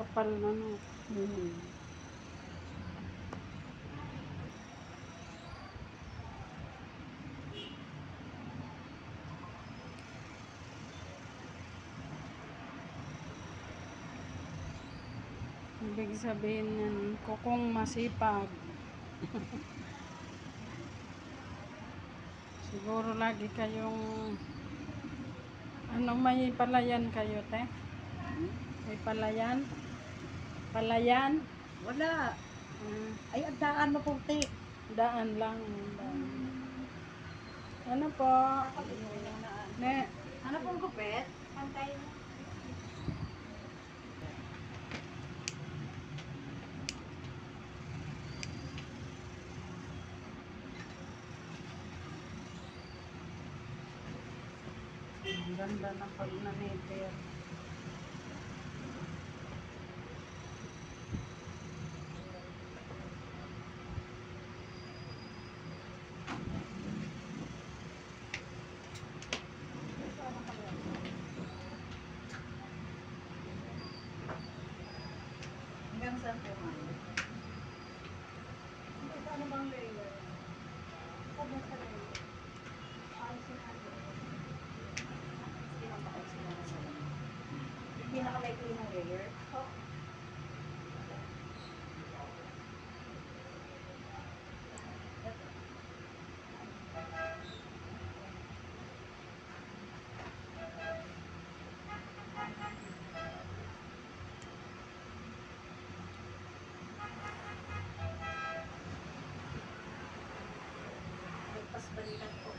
Kapal na no. Ibig sabihin yan, kukong masipag. Siguro lagi kayong, may palayan kayo, te? May palayan? Palayan? Wala. Ay, ang daan maputi. Daan lang. Daan. Ano po? Ne, Ano pong gupit? Pantay mo. ang ganda ng pag nanipir. Hanggang saan po man? Ano bang layer? Sabi sa layer. Ayusin natin. Pinaka-likely ng layer. Pas balikan po.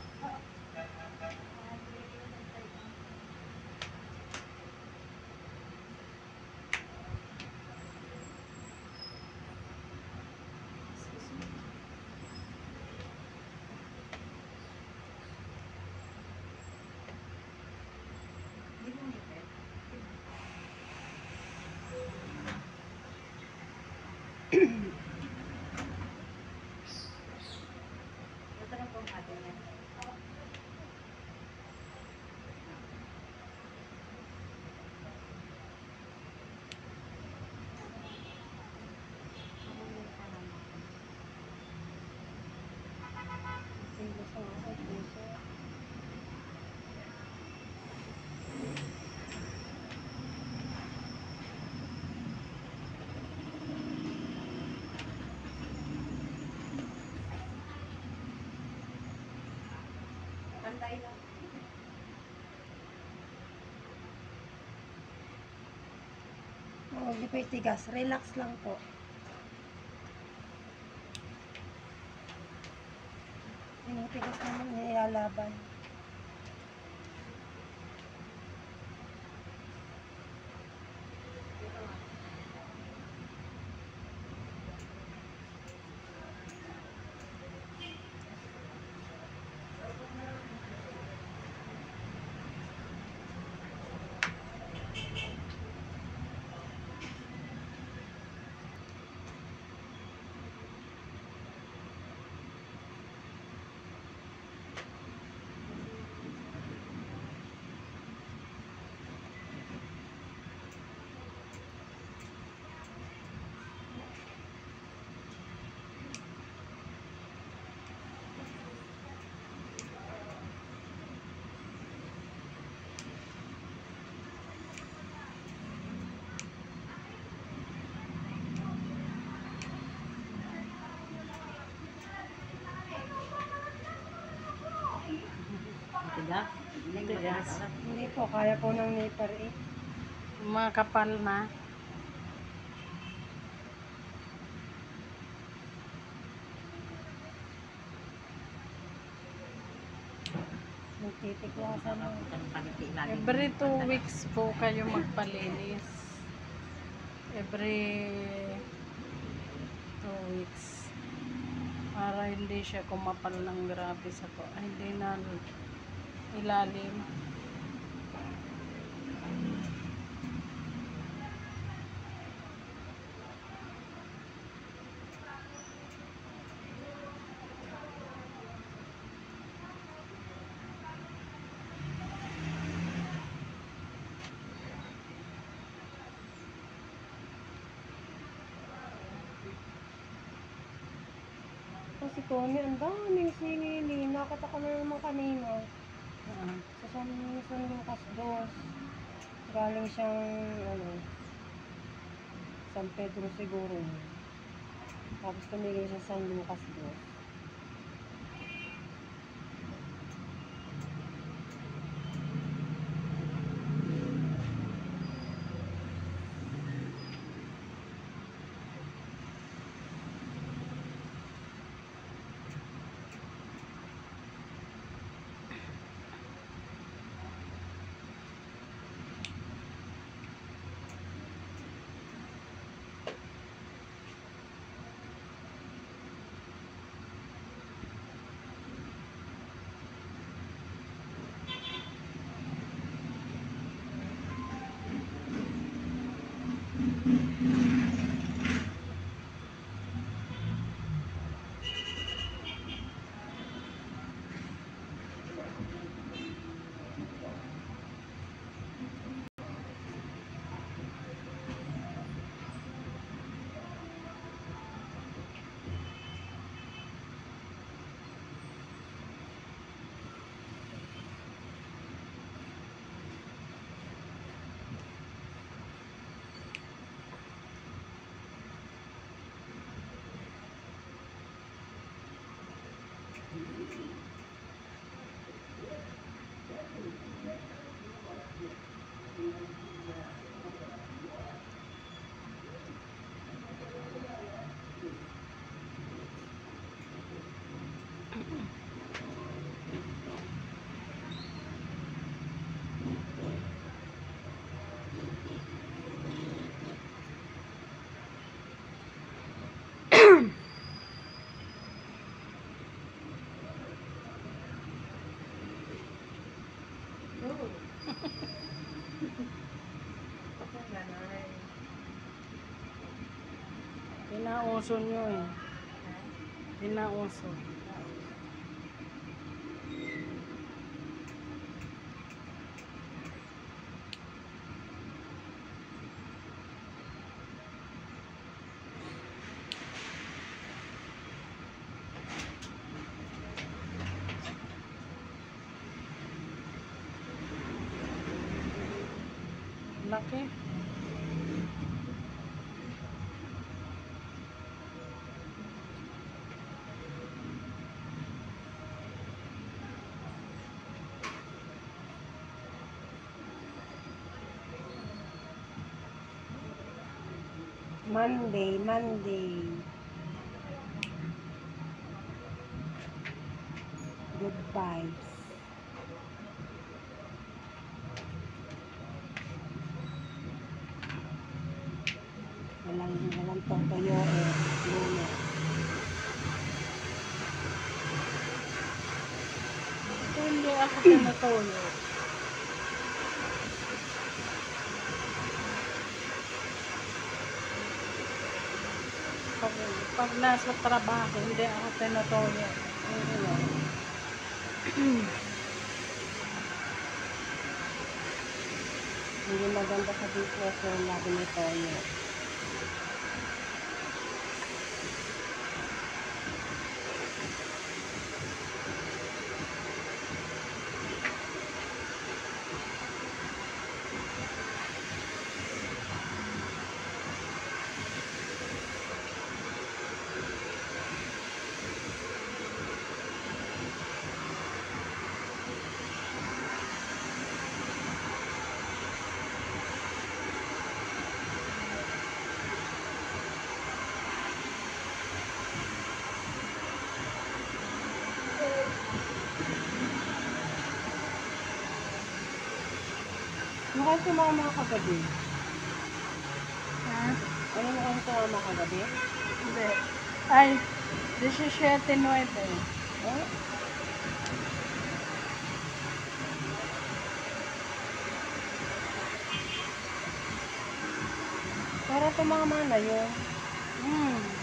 Hindi mo nipit. Ito na po ang atin yan. Pantay lang. Hindi po itigas. Relax lang po. Tinitigas naman nilalaban. Tigas? Tigas. Hindi po. Kaya po ng nipper eh. Makapal na. Nagtitiklasan mo. Every 2 weeks po kayo magpalinis. Every 2 weeks. Para hindi siya kumapal ng grabe sa to. Hindi na ilalim. Ito si Tony, ang daming singili. Nakita ko na naman kanina. Ah, Sa San Lucas 2. Galing siyang, San Pedro siguro. Tapos tumigil siya sa San Lucas 2. pinauso nyo eh. Pinauso. Laki. Monday. Good vibes. Walang totoyo eh. Lunes. Hindi ako pinatulog. Pag nasa trabaho, hindi ako pinatulog. Hindi maganda sa business yung labi ni Toyo. Mukhang tumama kagabi. Ha? Ano mukhang tumama kagabi? Hindi. Ay, 17.9. Eh? Para tumama na yun. Hmm.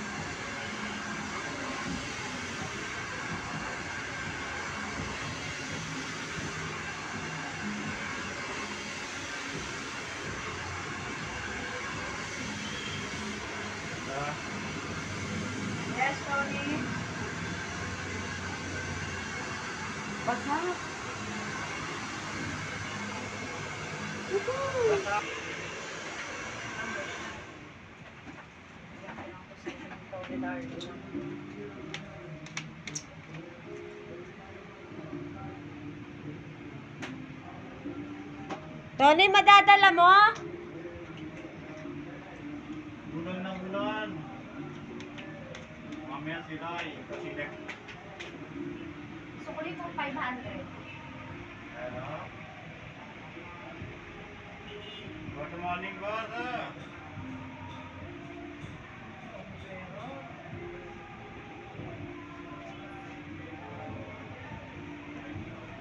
Yes, Tony. Basa. Tony, madadala mo? Bulan ng bulan. Mamaya sila ikasilek. Sukulit mo 500. Hello? Good morning, boss.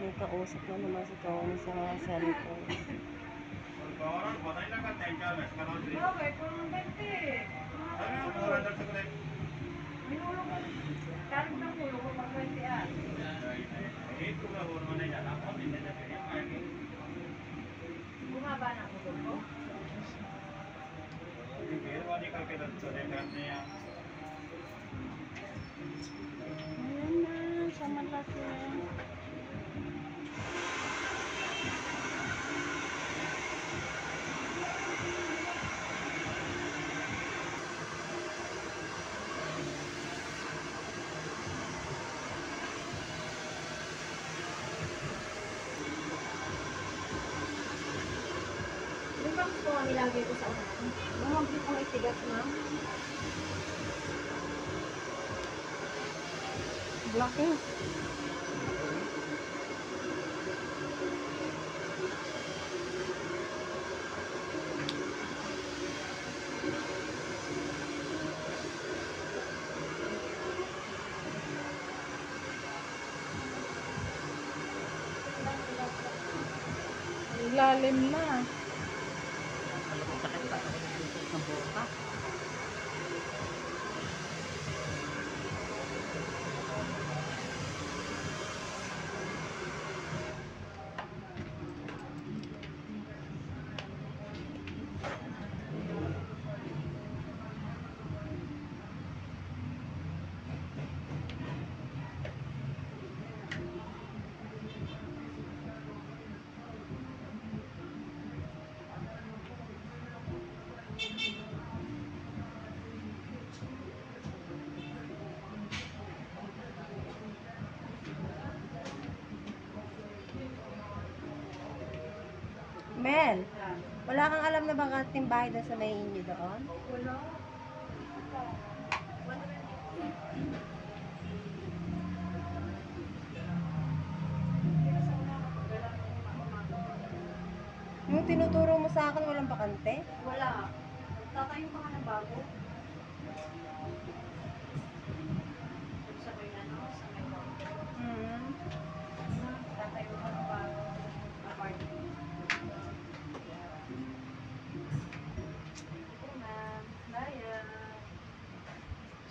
May kausap na naman si Tony sa cellphone. Orang बताई लगा 3-4 लाख करा दे। Bakit? Kung bente. अरे वो पूरा दर तक ले। Minulong ko. Tarig ng ulo ko pag 20 ah. एक पूरा और होने जाना बहुत दिन से फिर आएंगे। Bumaba ng ulo ko. अभी मेहरबानी करके चले करते हैं। Ayan na, sa malaki. Yung box ko nga nilagay ko sa unahan. Huwag niyo pong itigas, ma'am. Laki. Ilalim na. Mel, wala kang alam na baka timbahay doon sa may inyo doon? Wala. Yung tinuturo mo sa akin, walang bakante? Wala. Tatayo pa ka ng bago. Sa may ano, sa may bago. Tatayo ka ng bago. Apartment. Okay, ma'am. Bayad.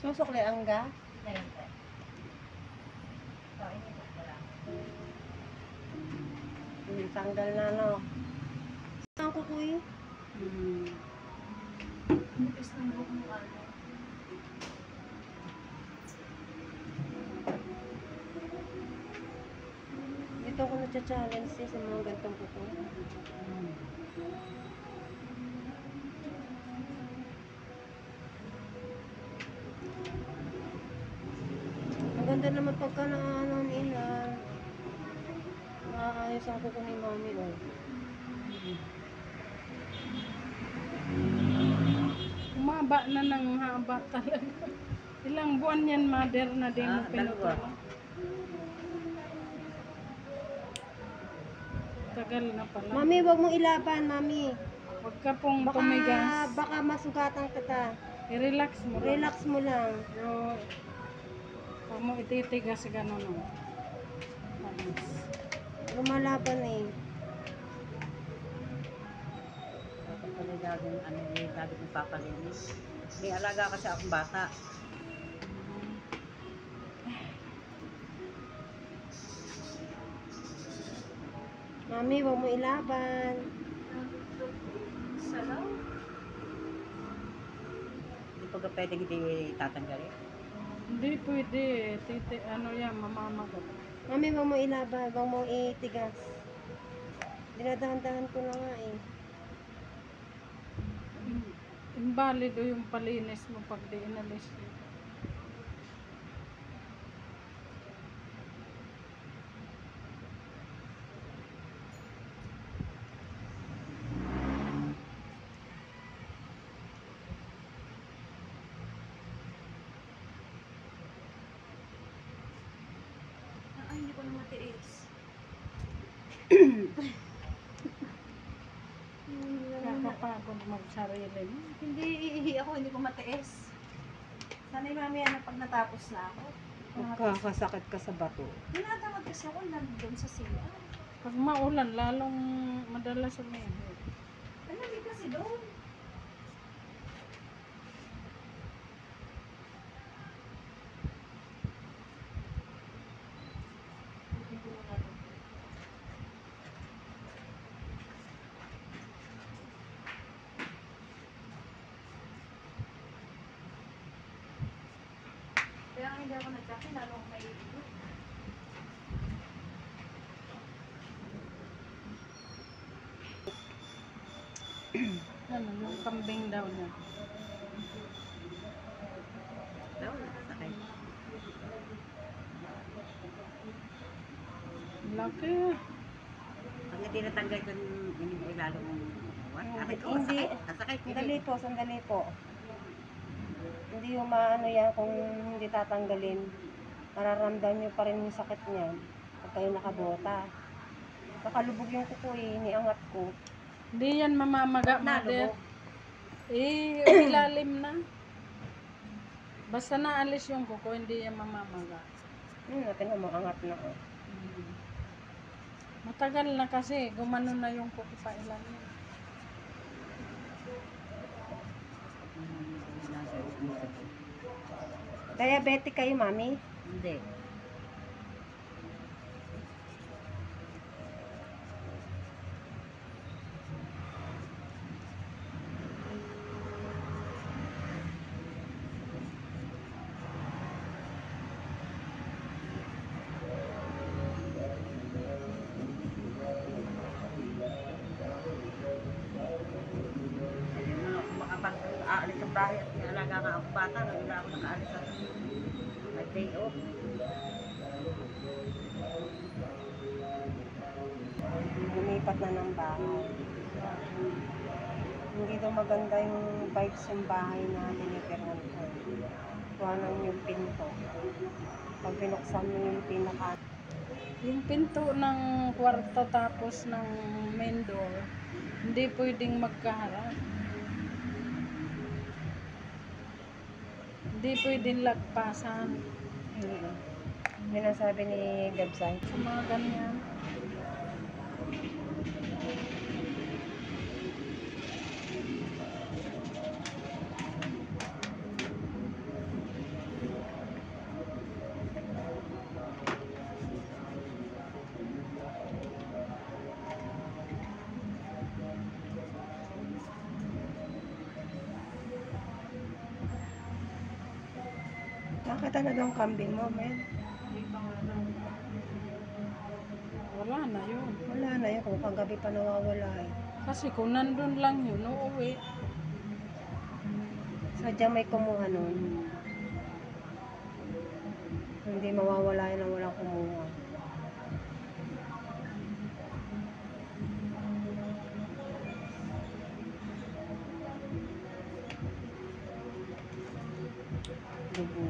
Susukli ang ga? Ngayon tayo. So, inipot ko lang. Tanggal na, no? Ang kukuy? Nipis ng buhok mo ano. Dito ako na-challenge sa mga gantong kukuy. Ang ganda naman pagka na nila. Maayos ang kuko ni mami, oh. Umaba na ng haba talaga. Ilang buwan yan, mother, na di mo pinutulong. Tagal na pala. Mami, wag mong ilaban, mami. Huwag ka pong tumigas. Baka masugatan kita. I-relax mo. Relax mo lang. Pero, huwag mo ititigas gano'n. No? Tapos, Lumalaban eh. Dapat pala laging, lagi kong papalinis. May alaga kasi akong bata. Mami, wag mo ilaban. Salaw. Hindi pa ka pwedeng hindi tatanggalin. hindi pwede. Ano yan, mamamagat. Mami, wag mo ilaba, wag mo itigas. Dinadahan-dahan ko na nga eh. Invalid o yung palinis mo pag di inalis yun. Ay, hindi ko na matiis. Nakakapagod magsarili mo. Hindi iihi ako, hindi ko matiis. Sana'y mamaya na pag natapos na ako. Magkakasakit ka sa bato. Tinatamad kasi ako nandun sa sila. Pag maulan, lalong madalas umihit. Ano, hindi kasi doon. Kaya nga hindi ako nagkakin, lalo akong maiigot. Ano, yung kambing daw niya. Daw, nakasakay. Laki. Pag hindi natanggal ko yung ilalong Hindi, hindi. Nasakay. Sandali po, sandali po. Hindi yung maano yan kung hindi tatanggalin. Mararamdaman nyo pa rin yung sakit niyan pag kayo nakabota. Nakalubog yung kuko eh, niangat ko. Hindi yan mamamaga, mother. Nalubog. Ilalim na. Basta naalis yung kuko, hindi yan mamamaga. Natin mo, angat na ko. Matagal na kasi, gumano na yung kuko sa ilalim. Diabetic kayo, mami? Hindi. Makapag-aalis sa bahay at may alaga nga ako bata, wala ako nakaalis sa day off. Lumipat na ng bahay. Hindi daw maganda yung vibes yung bahay na tinitirahan ko. Tuwanan yung pinto. Pag binuksan mo yung pinaka... Yung pinto ng kwarto tapos ng main door, hindi pwedeng magkaharap. Hindi pwedeng lagpasan. Binasabi ni Gabsay. Sa mga ganyan. Nakita na daw ang kambing mo, men. Wala na yun. Wala na yun kung kagabi pa nawawala eh. Kasi kung nandun lang yun, uuwi. Sadyang may kumuha nun. Hindi mawawala yun ang walang kumuha. Dugo.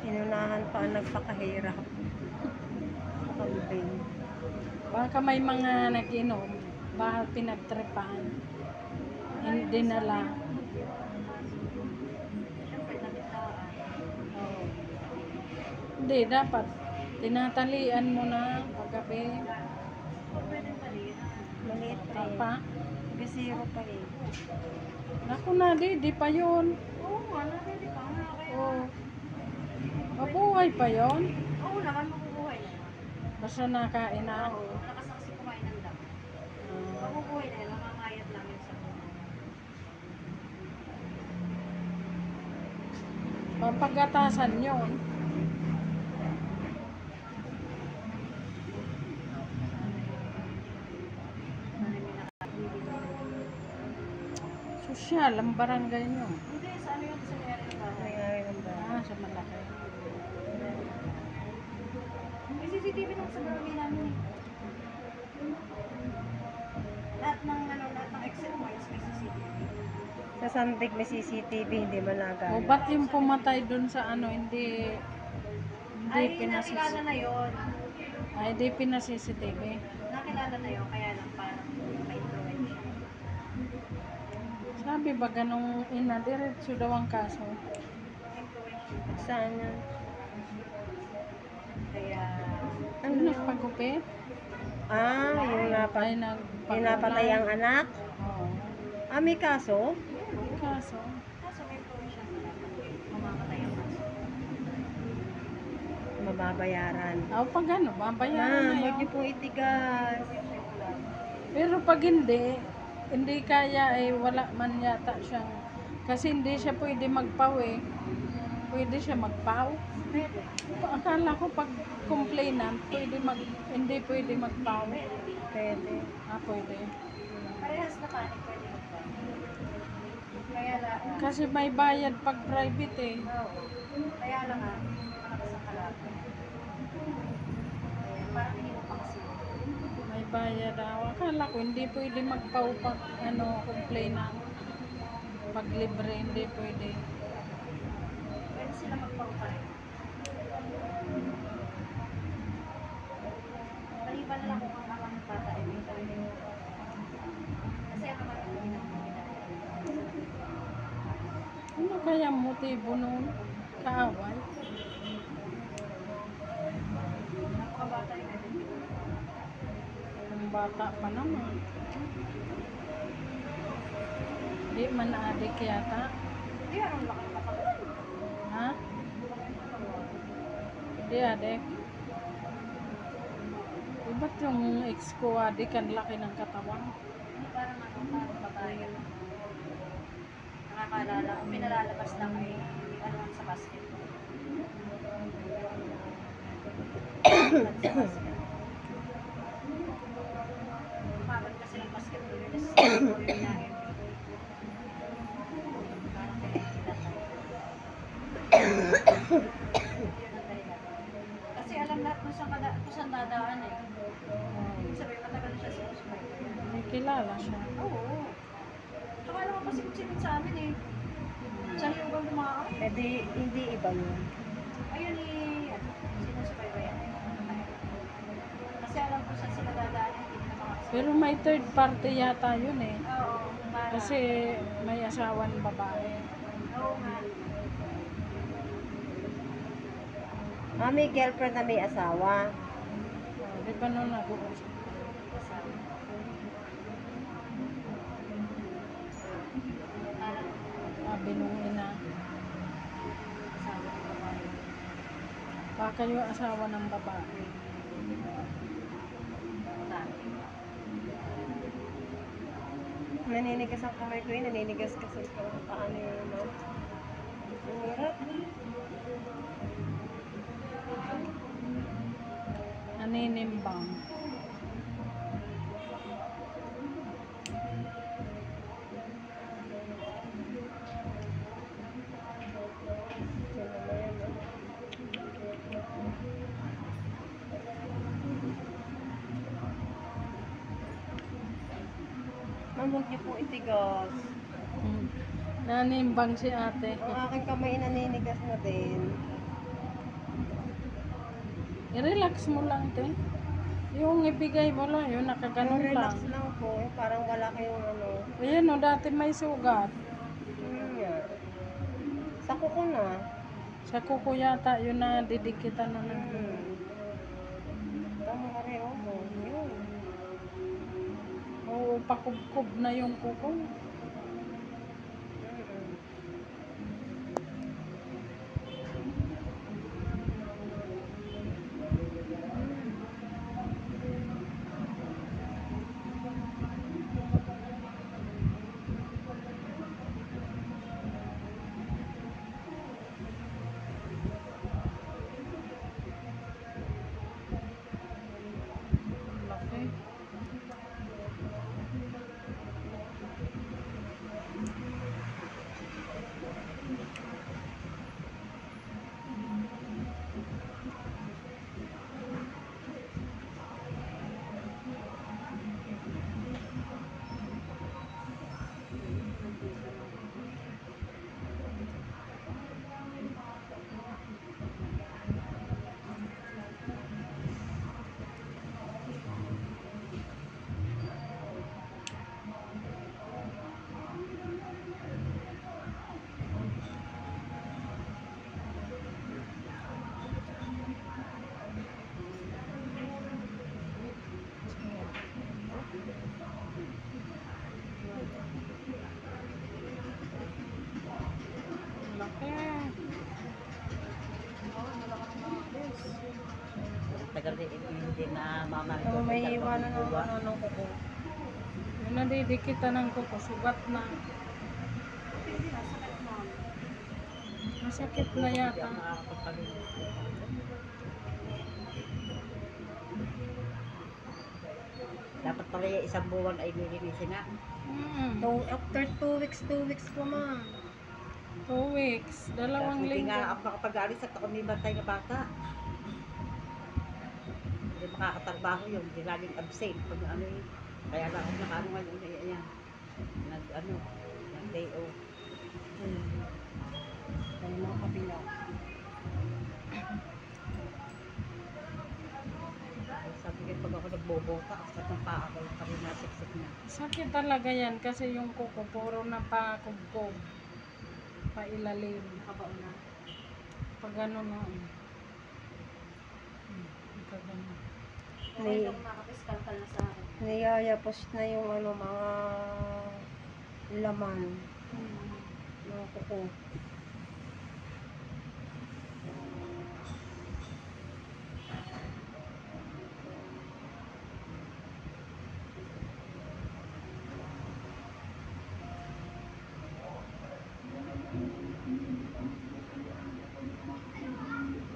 Inunahan pa ang nagpakahirap. Kambing. Baka may mga nag-inom, baka pinagtripan. Hindi nala. Siyempre, nabitaan. Oo. Hindi, dapat tinatalian mo na paggabi. Huwag pwedeng maliit. Maliit pa eh. Pa? Bisiro pa eh. Naku na, di pa yun. Oo nga, nakili pa nga kaya. Oo. Mabuhay pa yun. Oo naman, mabubuhay na yun. Basta nakain na. Oo, malakas na kasi kumain ng dami. Mabubuhay na yun, mamamayat lang yun sa buhay. Pampagatasan yun. Sosyal, ang barangay nyo. Hindi, sa ano yun sa mayari ng bahay? Nangyari ng bahay. Sa malaki. May CCTV nung sa barangay namin eh. Lahat ng exit points may CCTV. Sa Sandig may CCTV, hindi man O nagana. ba't yung pumatay dun sa ano, hindi Ay, pinasis... nakilala na yun. Ay, hindi pinasisitv. Nakilala na yun, kaya lang parang ma-influensya. Sabi ba ganong ina, diretso daw ang kaso. Influensya. Saan yun? Kaya, Ano nagpagupit? Yung Ay, yung napatay ang anak? Oo. May kaso? May kaso. kaso may influensya na mamamatay ang kaso. Mababayaran. O pag ano, babayaran na Huwag yun. niyo pong itigas. Pero pag hindi kaya wala man yata siyang, kasi hindi siya pwede magpaw eh. Pwede siya magpaw. Pwede. Akala ko pag complainant, hindi pwede magpaw. Pwede. Pwede. Parehas na panik, pwede magpa. Kaya lang, Kasi may bayad pag private eh. kaya lang malakas ang kalaban. Kaya parang hindi mo pa kasi. May bayad daw. Akala ko hindi pwede magpaw pag complainant. Pag libre, hindi pwede. Pwede sila magpaupa rin. Maliban na lang kung ang amang ng bata ay may talaga. Kasi ang amang ng Ano kaya motibo nun? Kaaway? napakabata yung edit. Ang bata pa naman. Di man adik yata. Hindi, anong laki ng katawan? Ha? Di adik. Di ba't yung ex ko adik ang laki ng katawan? Hindi, parang parang babae. Nakakalala, ang pinalalabas lang ay sa basket. Sa basket. Umaban kasi ng basketball yun. Basketball yun na yun. Parang pinagkilatay. Yun ang dahilan. Kasi alam lahat kung saan dadaan eh. Ibig sabihin, matagal na siya sinusubaybayan. May kilala siya. Oo. Tsaka alam mo pa sinit sa amin eh. Sa liyugang lumakakit. Hindi iba yun. Ayun sinusubaybayan. Kasi alam ko saan sila dadaan hindi na makakasama. Pero may third party yata yun eh. Oo. Para. Kasi may asawan babae. Oo nga. May girlfriend na may asawa. Di ba nun nag-uusap? Kasama. Parang Sabi nung ina. kasama ng babae. Baka yung asawa ng babae. Dami. Naninigas ang kamay ko yun. Naninigas kasi paano yun. No? Ang hirap. Naninimbang. Sino na yan, no? Ma'am, huwag niyo po itigas. Naninimbang si ate. Ang aking kamay naninigas na din. I-relax mo lang, te. Yung ibigay mo lang, yun, nakaganon lang. Relax lang po. Parang wala kayong ano. Ayan o, dati may sugat. Sa kuko na. Sa kuko yata, yun na didikitan na ng kuko. Tama ka rin, oo. Yun. Oo, pakubkob na yung kuko. Laki. Laki. Tagal din hindi na mamari Tama, may iwanan ng ano ng kuko. Yun na didikitan ng kuko. Sugat na. Hindi na, sakit ma'am. Masakit na Hindi yata. ako nakakapagpalinis. Dapat pala yung isang buwan ay lilinisin na. After 2 weeks po, ma'am. 2 weeks. Dalawang Hindi linggo. nga ako makapag-alis at ako may bantay na bata. Hindi makakatrabaho yun. Hindi laging absent. Pag ano eh. Kaya lang ako nakaano ngayon. Ayan. Nag-day off. Tayo mga kabila. Sabi ko pag ako nagbobota, at ng paa ko yung kami nasiksik na. Sakit talaga yan kasi yung kuko puro na pakubkob. Pailalim. Nakabaon na. Pag ano na. Pagkagano. Okay, daw makapiskalkal na sa akin. Niyayapos na yung ano, mga laman ng kuko.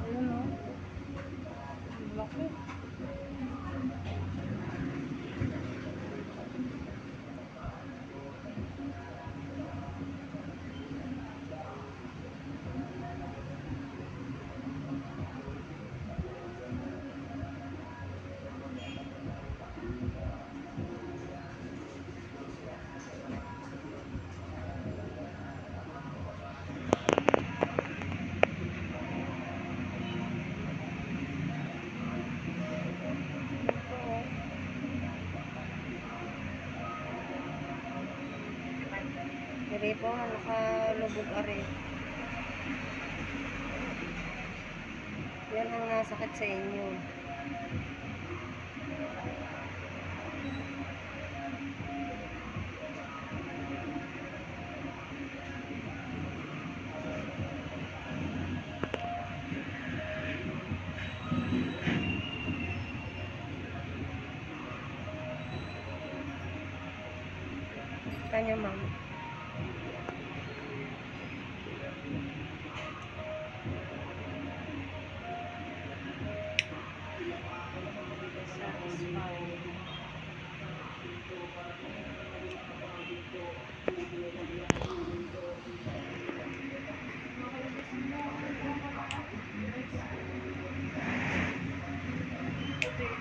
Ayun o. Laki. Dire po, nakalubog are. Yan ang nasakit sa inyo. Kanya, ma'am.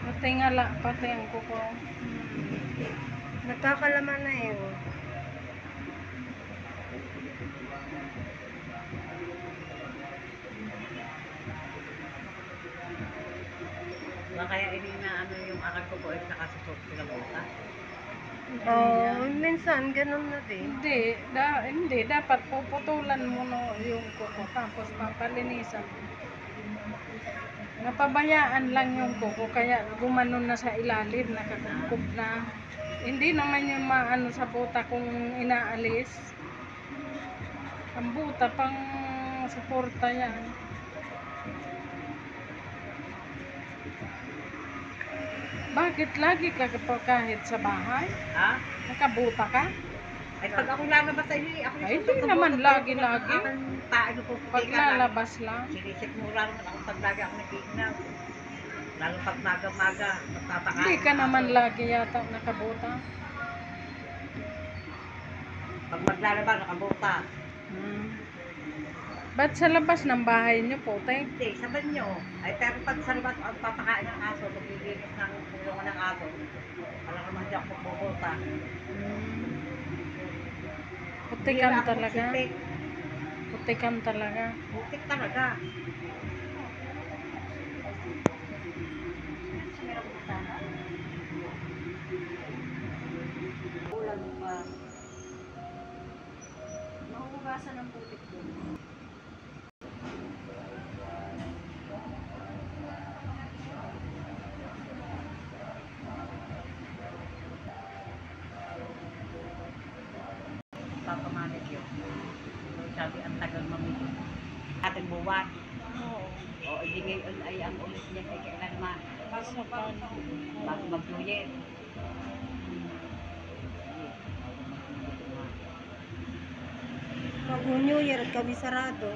Pati nga pati ang kuko. Nagkakalaman na eh. Oh. Kaya ini na ano yung akal ko po ay nakasusok sila bota. Oo, minsan ganun na din. Hindi, dapat puputulan mo no yung kuko tapos papalinisan. Napabayaan lang yung kuko kaya gumanon na sa ilalim, nakakubkob na. Hindi naman yung maano sa buta kung inaalis. Ang buta pang suporta yan. Bakit lagi ka pa kahit sa bahay? Ha? Nakabuta ka? Ay, pag ako lalabas ay ako Ay, hindi naman lagi-lagi. Paano po Pag lalabas lang. Sinisikmura naman ako pag lagi ako nag-iignaw. Lalo pag maga-maga, magtataka. Hindi ka naman lagi yata nakabuta. Pag maglalabas, nakabuta. Ba't sa labas ng bahay niyo po, te? Hindi, sa banyo. Ay, pero pag sa labas, ang papakain ng aso, maglilinis ng kulungan ng aso. Alam naman di ako magbubuta. Putikan Hindi na ako talaga. magsipik. Putikan talaga. Butik talaga. Ulan pa. Mahuhugasan ng putik doon. Papamanit yun. Sabi, ang tagal mamili. Ating buwan. Oo. O, hindi ngayon ay ang ulit niya ay kailanman. Basta pa. Bago mag-New Pag New Year at kami sarado,